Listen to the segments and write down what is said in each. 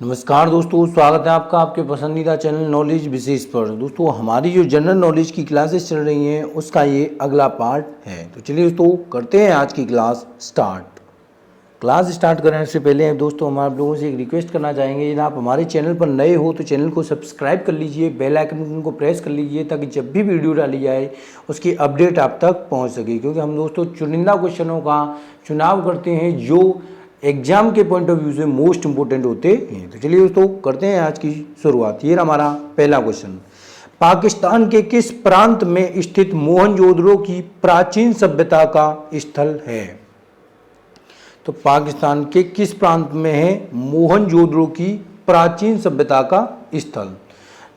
नमस्कार दोस्तों, स्वागत है आपका आपके पसंदीदा चैनल नॉलेज विशेष पर। दोस्तों, हमारी जो जनरल नॉलेज की क्लासेस चल रही हैं उसका ये अगला पार्ट है। तो चलिए दोस्तों, करते हैं आज की क्लास स्टार्ट। क्लास स्टार्ट करने से पहले दोस्तों, हम आप लोगों से एक रिक्वेस्ट करना चाहेंगे, यदि आप हमारे चैनल पर नए हो तो चैनल को सब्सक्राइब कर लीजिए, बेल आइकन को प्रेस कर लीजिए ताकि जब भी वीडियो डाली जाए उसकी अपडेट आप तक पहुँच सके। क्योंकि हम दोस्तों चुनिंदा क्वेश्चनों का चुनाव करते हैं जो एग्जाम के पॉइंट ऑफ व्यू से मोस्ट इंपोर्टेंट होते हैं। तो चलिए दोस्तों, करते हैं आज की शुरुआत। ये हमारा पहला क्वेश्चन, पाकिस्तान के किस प्रांत में स्थित मोहनजोदड़ो की प्राचीन सभ्यता का स्थल है? तो पाकिस्तान के किस प्रांत में है मोहनजोदड़ो की प्राचीन सभ्यता का स्थल?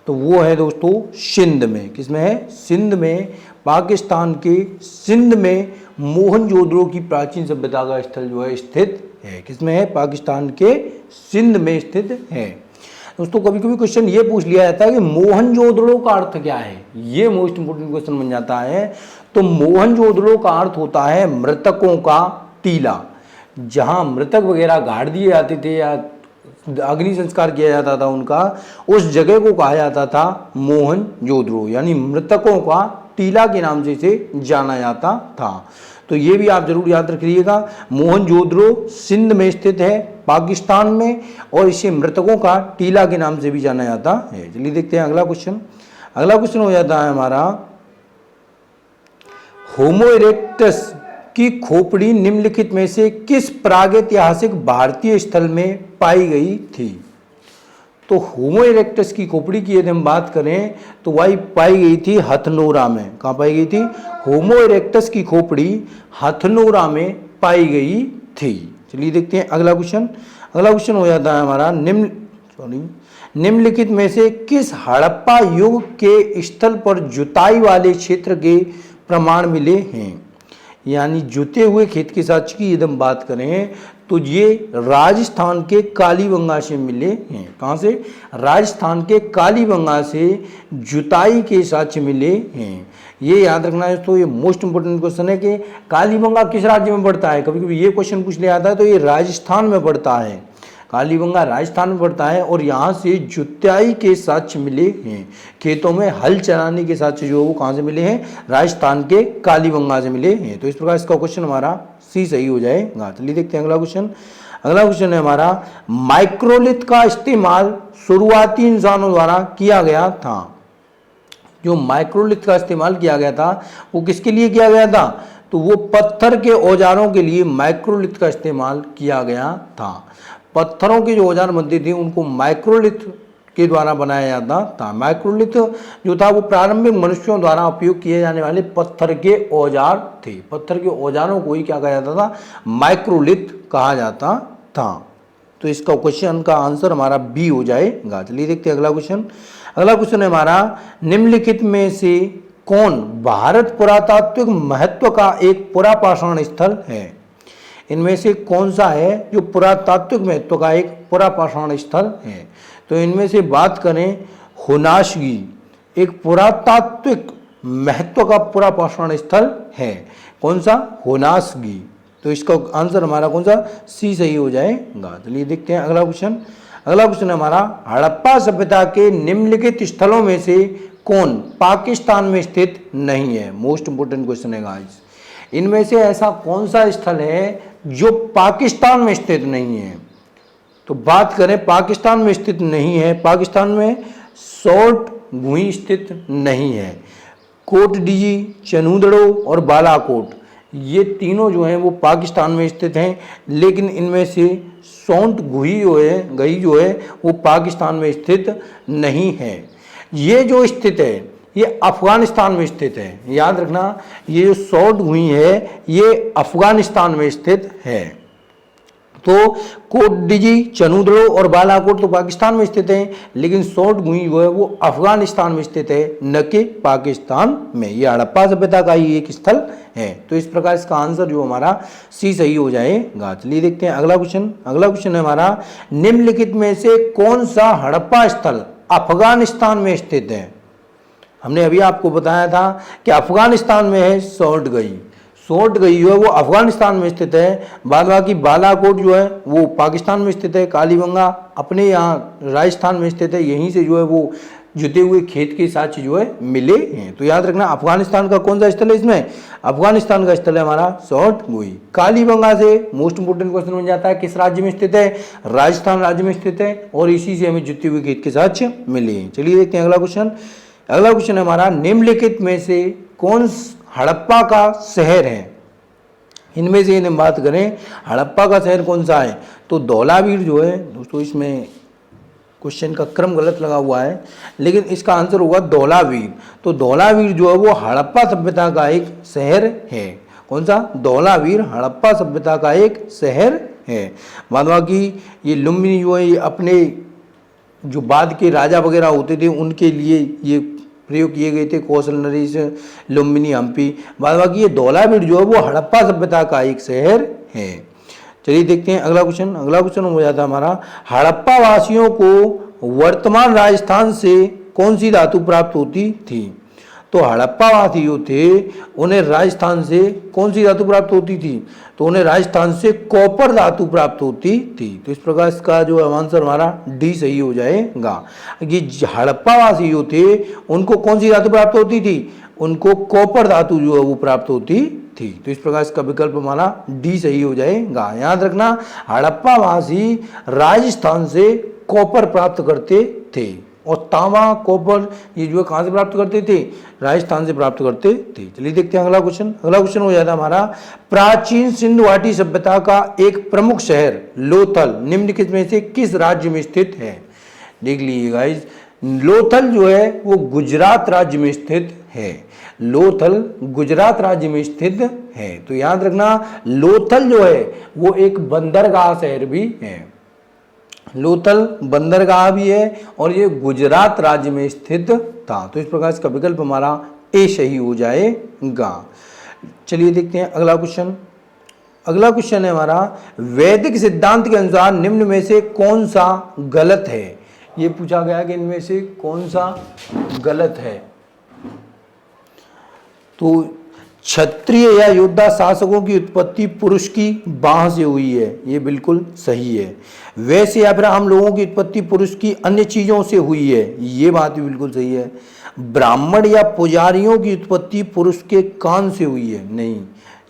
तो वो है दोस्तों सिंध में। किसमें है? सिंध में। पाकिस्तान के सिंध में मोहनजोदड़ो की प्राचीन सभ्यता का स्थल जो है स्थित है। किसमें है? पाकिस्तान के सिंध में स्थित है। दोस्तों, कभी कभी क्वेश्चन ये पूछ लिया जाता है कि मोहनजोदड़ो का अर्थ क्या है। ये मोस्ट इंपोर्टेंट क्वेश्चन बन जाता है। तो मोहनजोदड़ो का अर्थ होता है मृतकों का टीला। जहां मृतक वगैरह गाड़ दिए जाते थे या अग्नि संस्कार किया जाता था उनका, उस जगह को कहा जाता था मोहनजोदड़ो, यानी मृतकों का टीला के नाम से इसे जाना जाता था। तो ये भी आप जरूर याद रखिएगा। मोहनजोदड़ो सिंध में स्थित है, पाकिस्तान में, और इसे मृतकों का टीला के नाम से भी जाना जाता है। चलिए देखते हैं अगला क्वेश्चन। अगला क्वेश्चन हो जाता है हमारा, होमो इरेक्टस की खोपड़ी निम्नलिखित में से किस प्रागैतिहासिक भारतीय स्थल में पाई गई थी? तो होमो इरेक्टस की खोपड़ी की यदि हम बात करें तो वही पाई गई थी हथनोरा में। कहाँ पाई गई थी? होमो इरेक्टस की खोपड़ी हथनोरा में पाई गई थी। चलिए देखते हैं अगला क्वेश्चन। अगला क्वेश्चन हो जाता है हमारा, निम्नलिखित में से किस हड़प्पा युग के स्थल पर जुताई वाले क्षेत्र के प्रमाण मिले हैं? यानी जुते हुए खेत के साक्ष्य की यदि हम बात करें तो ये राजस्थान के कालीबंगा से मिले हैं। कहाँ से? राजस्थान के कालीबंगा से जुताई के साक्ष्य मिले हैं। ये याद रखना है दोस्तों, ये मोस्ट इंपोर्टेंट क्वेश्चन है कि कालीबंगा किस राज्य में पड़ता है। कभी कभी ये क्वेश्चन पूछ लिया जाता है, तो ये राजस्थान में पड़ता है। कालीबंगा राजस्थान में पड़ता है और यहाँ से जुताई के साक्ष्य मिले हैं। खेतों में हल चलाने के साक्ष्य जो है वो कहाँ से मिले हैं? राजस्थान के कालीबंगा से मिले हैं। तो इस प्रकार इसका क्वेश्चन हमारा सी सही हो जाएगा। चलिए देखते हैं अगला क्वेश्चन। अगला क्वेश्चन है हमारा, माइक्रोलिथ का इस्तेमाल शुरुआती इंसानों द्वारा किया गया था। जो माइक्रोलिथ का इस्तेमाल किया गया था वो किसके लिए किया गया था? तो वो पत्थर के औजारों के लिए माइक्रोलिथ का इस्तेमाल किया गया था। पत्थरों के जो औजार बनते थे उनको माइक्रोलिथ के द्वारा बनाया जाता था। माइक्रोलिथ जो था वो प्रारंभिक मनुष्यों द्वारा उपयोग किए जाने वाले पत्थर के औजार थे। पत्थर के औजारों को ही क्या कहा जाता था? माइक्रोलिथ कहा जाता था। तो इसका क्वेश्चन का आंसर हमारा बी हो जाएगा। चलिए देखते हैं अगला क्वेश्चन। अगला क्वेश्चन है हमारा, निम्नलिखित में से कौन भारत पुरातात्विक महत्व का एक पुरापाषाण स्थल है? इनमें से कौन सा है जो पुरातात्विक महत्व का एक पुरापाषाण स्थल है? तो इनमें से बात करें, होनासगी एक पुरातात्विक महत्व का पुरापाषाण स्थल है। कौन सा? होनासगी। तो इसका आंसर हमारा कौन सा? सी सही हो जाएगा। चलिए देखते हैं अगला क्वेश्चन। अगला क्वेश्चन है हमारा, हड़प्पा सभ्यता के निम्नलिखित स्थलों में से कौन पाकिस्तान में स्थित नहीं है? मोस्ट इंपोर्टेंट क्वेश्चन है गाइस। इनमें से ऐसा कौन सा स्थल है जो पाकिस्तान में स्थित नहीं है? तो बात करें पाकिस्तान में स्थित नहीं है, पाकिस्तान में सोट भूमि स्थित नहीं है। कोटडीजी, चनूदड़ो और बालाकोट, ये तीनों जो हैं वो पाकिस्तान में स्थित हैं, लेकिन इनमें से सोंट गुही जो है वो पाकिस्तान में स्थित नहीं है। ये जो स्थित है ये अफगानिस्तान में स्थित है। याद रखना, ये जो सोट गुही है ये अफगानिस्तान में स्थित है। तो कोटडीजी, चनूदड़ो और बालाकोट तो पाकिस्तान में स्थित हैं, लेकिन सोट गुही जो है वो अफगानिस्तान में स्थित है, न कि पाकिस्तान में। ये हड़प्पा सभ्यता का ही एक स्थल है। तो इस प्रकार इसका आंसर जो हमारा सी सही हो जाएगा। चलिए देखते हैं अगला क्वेश्चन। अगला क्वेश्चन है हमारा, निम्नलिखित में से कौन सा हड़प्पा स्थल अफगानिस्तान में स्थित है? हमने अभी आपको बताया था कि अफगानिस्तान में है सोटगई। सोट गई जो है वो अफगानिस्तान में स्थित है। बाद बाकी बालाकोट जो है वो पाकिस्तान में स्थित है। कालीबंगा अपने यहाँ राजस्थान में स्थित है। यहीं से जो है वो जुते हुए खेत के साक्ष्य जो है मिले हैं। तो याद रखना अफगानिस्तान का कौन सा स्थल है इसमें, अफगानिस्तान का स्थल है हमारा सोट गुई। कालीबंगा से मोस्ट इंपोर्टेंट क्वेश्चन बन जाता है, किस राज्य में स्थित है, राजस्थान राज्य में स्थित है और इसी से हमें जुते हुए खेत के साक्ष्य मिले हैं। चलिए देखते हैं अगला क्वेश्चन। अगला क्वेश्चन है हमारा, निम्नलिखित में से कौन हड़प्पा का शहर है। इनमें से हम बात करें हड़प्पा का शहर कौन सा है, तो धौलावीर जो है दोस्तों, इसमें क्वेश्चन का क्रम गलत लगा हुआ है लेकिन इसका आंसर होगा धौलावीर। तो धौलावीर जो है वो हड़प्पा सभ्यता का एक शहर है। कौन सा, धौलावीर हड़प्पा सभ्यता का एक शहर है। बाद बाकी ये लुम्बिनी जो है ये अपने जो बाद के राजा वगैरह होते थे उनके लिए ये प्रयोग किए गए थे, कौशल नरेश, लुम्बिनी, हम्पी। बाद बाकी ये धौलावीर जो है वो हड़प्पा सभ्यता का एक शहर है। चलिए देखते हैं अगला क्वेश्चन। अगला क्वेश्चन हो जाता है हमारा, हड़प्पा वासियों को वर्तमान राजस्थान से कौन सी धातु प्राप्त होती थी। तो हड़प्पा वासी जो थे उन्हें राजस्थान से कौन सी धातु प्राप्त होती थी, तो उन्हें राजस्थान से कॉपर धातु प्राप्त होती थी। तो इस प्रकार इसका जो आंसर हमारा डी सही हो जाएगा। ये हड़प्पा वासी जो थे उनको कौन सी धातु प्राप्त होती थी, उनको कॉपर धातु जो है वो प्राप्त होती थी। तो इस प्रकार इसका विकल्प हमारा डी सही हो जाएगा। याद रखना हड़प्पा वासी राजस्थान से कॉपर प्राप्त करते थे और तांबा, कॉपर ये जो है कहाँ से प्राप्त करते थे, राजस्थान से प्राप्त करते थे। चलिए देखते हैं अगला क्वेश्चन। अगला क्वेश्चन हो जाता है हमारा, प्राचीन सिंधु घाटी सभ्यता का एक प्रमुख शहर लोथल निम्नलिखित में से किस राज्य में स्थित है। देख लीजिए गाइस, लोथल जो है वो गुजरात राज्य में स्थित है। लोथल गुजरात राज्य में स्थित है। तो याद रखना लोथल जो है वो एक बंदरगाह शहर भी है। लोथल बंदरगाह भी है और ये गुजरात राज्य में स्थित था। तो इस प्रकार इसका विकल्प हमारा ए सही हो जाएगा। चलिए देखते हैं अगला क्वेश्चन। अगला क्वेश्चन है हमारा, वैदिक सिद्धांत के अनुसार निम्न में से कौन सा गलत है। ये पूछा गया कि इनमें से कौन सा गलत है। तो क्षत्रिय या योद्धा शासकों की उत्पत्ति पुरुष की बाह से हुई है, ये बिल्कुल सही है। वैश्य या फिर आम लोगों की उत्पत्ति पुरुष की अन्य चीजों से हुई है, ये बात भी बिल्कुल सही है। ब्राह्मण या पुजारियों की उत्पत्ति पुरुष के कान से हुई है, नहीं,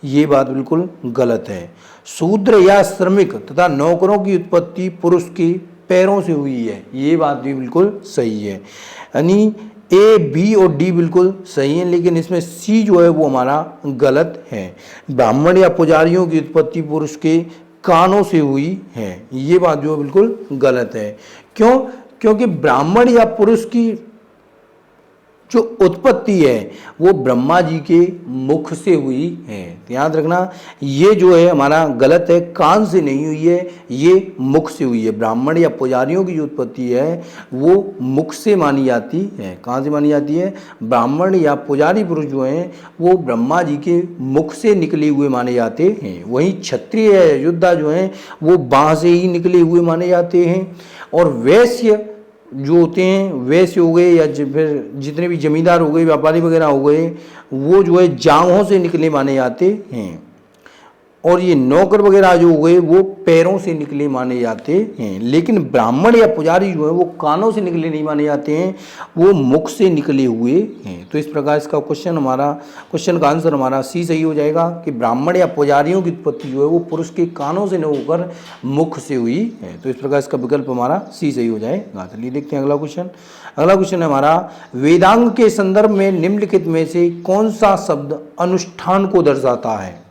ये बात बिल्कुल गलत है। शूद्र या श्रमिक तथा नौकरों की उत्पत्ति पुरुष के पैरों से हुई है, ये बात भी बिल्कुल सही है। यानी ए, बी और डी बिल्कुल सही है लेकिन इसमें सी जो है वो हमारा गलत है। ब्राह्मण या पुजारियों की उत्पत्ति पुरुष के कानों से हुई है, ये बात जो है बिल्कुल गलत है। क्यों, क्योंकि ब्राह्मण या पुरुष की जो उत्पत्ति है वो ब्रह्मा जी के मुख से हुई है। तो याद रखना ये जो है हमारा गलत है, कान से नहीं हुई है, ये मुख से हुई है। ब्राह्मण या पुजारियों की जो उत्पत्ति है वो मुख से मानी जाती है। कहाँ से मानी जाती है, ब्राह्मण या पुजारी पुरुष जो हैं वो ब्रह्मा जी के मुख से निकले हुए माने जाते हैं। वहीं क्षत्रिय योद्धा जो हैं वो बाँह से ही निकले हुए माने जाते हैं। और वैश्य जो होते हैं, वैश्य हो गए या फिर जितने भी जमींदार हो गए, व्यापारी वगैरह हो गए, वो जो है जांघों से निकले माने जाते हैं। और ये नौकर वगैरह जो हो गए वो पैरों से निकले माने जाते हैं। लेकिन ब्राह्मण या पुजारी जो है वो कानों से निकले नहीं माने जाते हैं, वो मुख से निकले हुए हैं। तो इस प्रकार इसका क्वेश्चन का आंसर हमारा सी सही हो जाएगा कि ब्राह्मण या पुजारियों की उत्पत्ति जो है वो पुरुष के कानों से न होकर मुख से हुई है। तो इस प्रकार इसका विकल्प हमारा सी सही हो जाएगा। चलिए देखते हैं अगला क्वेश्चन। अगला क्वेश्चन है हमारा, वेदांग के संदर्भ में निम्नलिखित में से कौन सा शब्द अनुष्ठान को दर्शाता है।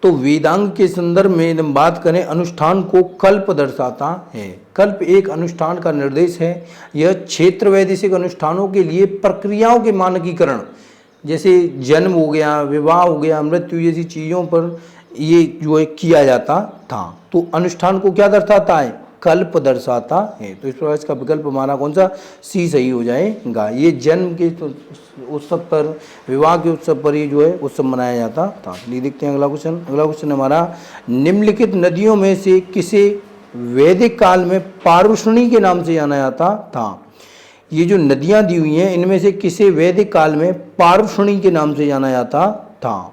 तो वेदांग के संदर्भ में हम बात करें, अनुष्ठान को कल्प दर्शाता है। कल्प एक अनुष्ठान का निर्देश है। यह क्षेत्र वैदिक अनुष्ठानों के लिए प्रक्रियाओं के मानकीकरण, जैसे जन्म हो गया, विवाह हो गया, मृत्यु जैसी चीज़ों पर ये जो है किया जाता था। तो अनुष्ठान को क्या दर्शाता है, कल्प दर्शाता है। तो इस प्रकार इसका विकल्प हमारा कौन सा, सी सही हो जाएगा। ये जन्म के उत्सव पर, विवाह के उत्सव पर ये जो है उत्सव मनाया जाता था। ये देखते हैं अगला क्वेश्चन। अगला क्वेश्चन हमारा, निम्नलिखित नदियों में से किसे वैदिक काल में पारुषणी के नाम से जाना जाता था। ये जो नदियां दी हुई हैं इनमें से किसे वैदिक काल में पार्वणी के नाम से जाना जाता था?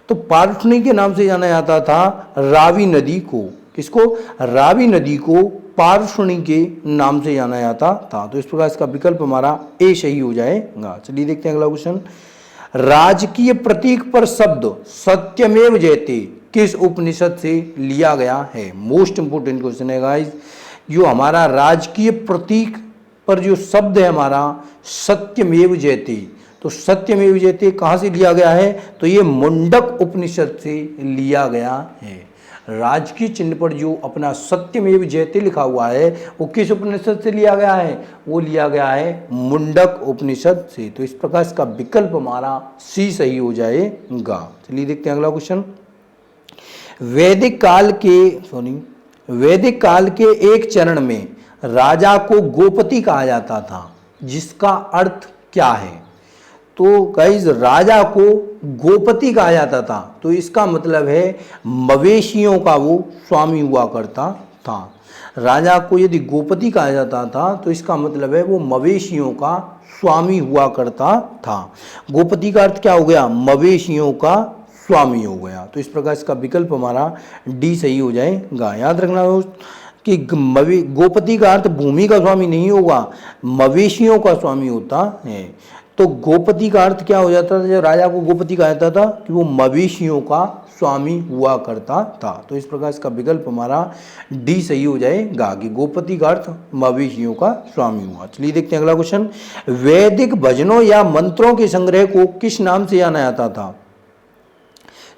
तो पार्वणी के नाम से जाना जाता था रावी नदी को। किसको? रावी नदी को पार्वणी के नाम से जाना जाता था। तो इस प्रकार इसका विकल्प हमारा ए सही हो जाएगा। चलिए देखते हैं अगला क्वेश्चन। राजकीय प्रतीक पर शब्द सत्यमेव जयते किस उपनिषद से लिया गया है? मोस्ट इंपोर्टेंट क्वेश्चन है गाइस। जो हमारा राजकीय प्रतीक पर जो शब्द है हमारा सत्यमेव जयते, तो सत्यमेव जयते कहाँ से लिया गया है? तो ये मुंडक उपनिषद से लिया गया है। राजकीय चिन्ह पर जो अपना सत्यमेव जयते लिखा हुआ है वो किस उपनिषद से लिया गया है? वो लिया गया है मुंडक उपनिषद से। तो इस प्रकार इसका विकल्प हमारा सी सही हो जाएगा। चलिए देखते हैं अगला क्वेश्चन। वैदिक काल के एक चरण में राजा को गोपति कहा जाता था, जिसका अर्थ क्या है? तो गाइस राजा को गोपति कहा जाता था तो इसका मतलब है मवेशियों का वो स्वामी हुआ करता था। राजा को यदि गोपति कहा जाता था तो इसका मतलब है वो मवेशियों का स्वामी हुआ करता था। गोपति का अर्थ क्या हो गया? मवेशियों का स्वामी हो गया। तो इस प्रकार इसका विकल्प हमारा डी सही हो जाएगा। याद रखना कि गोपति का अर्थ भूमि का स्वामी नहीं होगा, मवेशियों का स्वामी होता है। तो गोपति का अर्थ क्या हो जाता था? जब राजा को गोपति कहा जाता था कि वो मवेशियों का स्वामी हुआ करता था। तो इस प्रकार इसका विकल्प हमारा डी सही हो जाएगा कि गोपति का अर्थ मवेशियों का स्वामी हुआ। चलिए देखते हैं अगला क्वेश्चन। वैदिक भजनों या मंत्रों के संग्रह को किस नाम से जाना जाता था?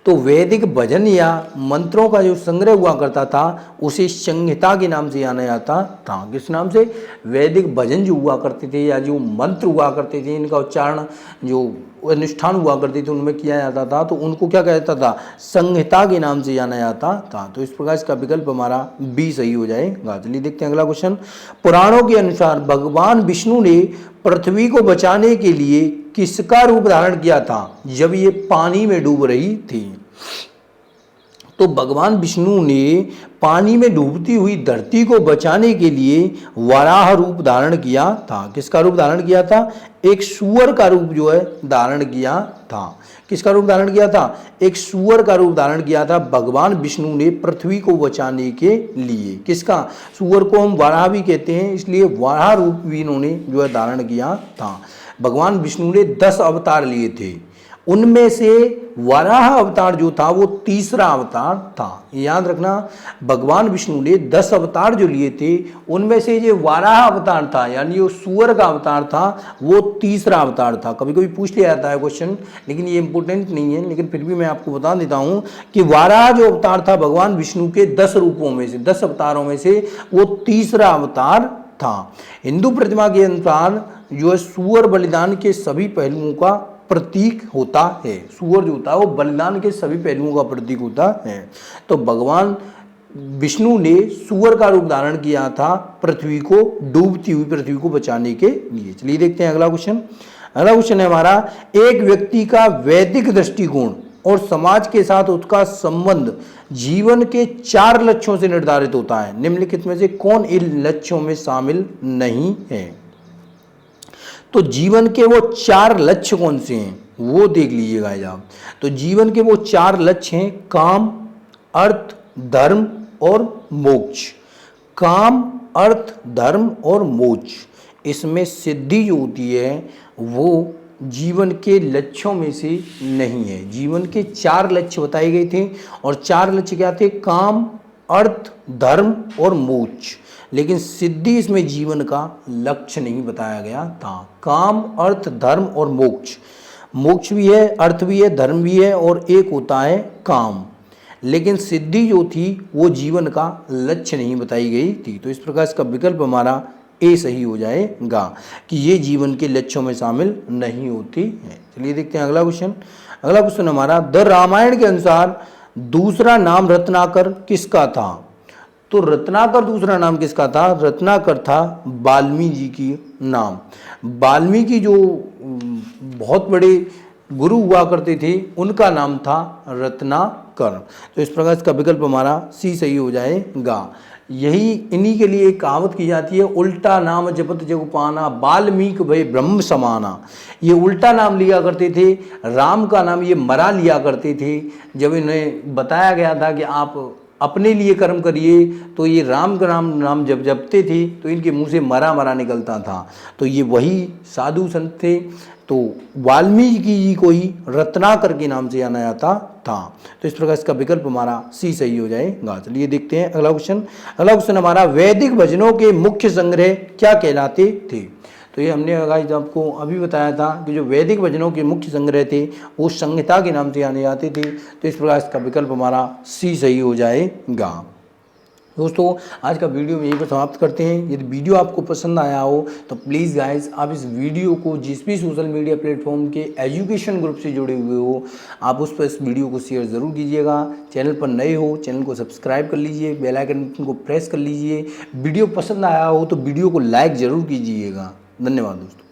तो वैदिक भजन या मंत्रों का जो संग्रह हुआ करता था उसे संहिता के नाम से जाना जाता था। किस नाम से? वैदिक भजन जो हुआ करते थे या जो मंत्र हुआ करते थे, इनका उच्चारण जो अनुष्ठान हुआ करते थे उनमें किया जाता था, तो उनको क्या कहता था? संहिता के नाम से जाना जाता था। तो इस प्रकार इसका विकल्प हमारा बी सही हो जाएगा। चलिए देखते हैं अगला क्वेश्चन। पुराणों के अनुसार भगवान विष्णु ने पृथ्वी को बचाने के लिए किसका रूप धारण किया था जब ये पानी में डूब रही थी? तो भगवान विष्णु ने पानी में डूबती हुई धरती को बचाने के लिए वराह रूप धारण किया था। किसका रूप धारण किया था? एक सूअर का रूप जो है धारण किया था। किसका रूप धारण किया था? एक सूअर का रूप धारण किया था भगवान विष्णु ने पृथ्वी को बचाने के लिए। किसका? सूअर को हम वराह भी कहते हैं, इसलिए वराह रूप भी इन्होंने जो है धारण किया था। भगवान विष्णु ने 10 अवतार लिए थे, उनमें से वराह अवतार जो था वो तीसरा अवतार था। याद रखना, भगवान विष्णु ने 10 अवतार जो लिए थे उनमें से जो वराह अवतार था यानी वो सूअर का अवतार था वो तीसरा अवतार था। कभी कभी पूछ लिया जाता है क्वेश्चन, लेकिन ये इंपॉर्टेंट नहीं है, लेकिन फिर भी मैं आपको बता देता हूँ कि वराह जो अवतार था भगवान विष्णु के 10 रूपों में से, 10 अवतारों में से वो तीसरा अवतार था। हिंदू प्रतिमा के अनुसार जो है सूअर बलिदान के सभी पहलुओं का प्रतीक होता है। सूअर जो होता है वो बलिदान के सभी पहलुओं का प्रतीक होता है। तो भगवान विष्णु ने सूअर का रूप धारण किया था पृथ्वी को, डूबती हुई पृथ्वी को बचाने के लिए। चलिए देखते हैं अगला क्वेश्चन। अगला क्वेश्चन है हमारा, एक व्यक्ति का वैदिक दृष्टिकोण और समाज के साथ उसका संबंध जीवन के 4 लक्ष्यों से निर्धारित होता है। निम्नलिखित में से कौन इन लक्ष्यों में शामिल नहीं है? तो जीवन के वो 4 लक्ष्य कौन से हैं वो देख लीजिएगा आप। तो जीवन के वो 4 लक्ष्य हैं काम, अर्थ, धर्म और मोक्ष। काम, अर्थ, धर्म और मोक्ष, इसमें सिद्धि जो होती है वो जीवन के लक्ष्यों में से नहीं है। जीवन के 4 लक्ष्य बताए गए थे और 4 लक्ष्य क्या थे? काम, अर्थ, धर्म और मोक्ष। लेकिन सिद्धि इसमें जीवन का लक्ष्य नहीं बताया गया था। काम, अर्थ, धर्म और मोक्ष, मोक्ष भी है, अर्थ भी है, धर्म भी है और एक होता है काम। लेकिन सिद्धि जो थी वो जीवन का लक्ष्य नहीं बताई गई थी। तो इस प्रकार इसका विकल्प हमारा ए सही हो जाएगा कि ये जीवन के लक्ष्यों में शामिल नहीं होती है। चलिए देखते हैं अगला क्वेश्चन। अगला क्वेश्चन हमारा, द रामायण के अनुसार दूसरा नाम रत्नाकर किसका था? तो रत्नाकर दूसरा नाम किसका था? रत्नाकर था वाल्मीकि जी की नाम। वाल्मीकि जो बहुत बड़े गुरु हुआ करते थे उनका नाम था रत्नाकर। तो इस प्रकार इसका विकल्प हमारा सी सही हो जाएगा। यही इन्हीं के लिए एक कहावत की जाती है, उल्टा नाम जपत जग पाना, वाल्मीकि भय ब्रह्म समाना। ये उल्टा नाम लिया करते थे, राम का नाम ये मरा लिया करते थे। जब इन्हें बताया गया था कि आप अपने लिए कर्म करिए, तो ये राम का नाम जब जपते थे तो इनके मुंह से मरा मरा निकलता था। तो ये वही साधु संत थे। तो वाल्मीकि जी को ही रत्नाकर के नाम से जाना जाता था। तो इस प्रकार इसका विकल्प हमारा सी सही हो जाएगा। चलिए देखते हैं अगला क्वेश्चन। अगला क्वेश्चन हमारा, वैदिक भजनों के मुख्य संग्रह क्या कहलाते थे? तो ये हमने गाइस आपको अभी बताया था कि जो वैदिक भजनों के मुख्य संग्रह थे वो संहिता के नाम से जाने जाते थे। तो इस प्रकार इसका विकल्प हमारा सी सही हो जाएगा। दोस्तों आज का वीडियो में यहीं पर समाप्त करते हैं। यदि वीडियो आपको पसंद आया हो तो प्लीज़ गाइस आप इस वीडियो को जिस भी सोशल मीडिया प्लेटफॉर्म के एजुकेशन ग्रुप से जुड़े हुए हो, आप उस पर इस वीडियो को शेयर ज़रूर कीजिएगा। चैनल पर नए हो चैनल को सब्सक्राइब कर लीजिए, बेल आइकन को प्रेस कर लीजिए। वीडियो पसंद आया हो तो वीडियो को लाइक ज़रूर कीजिएगा। धन्यवाद दोस्तों।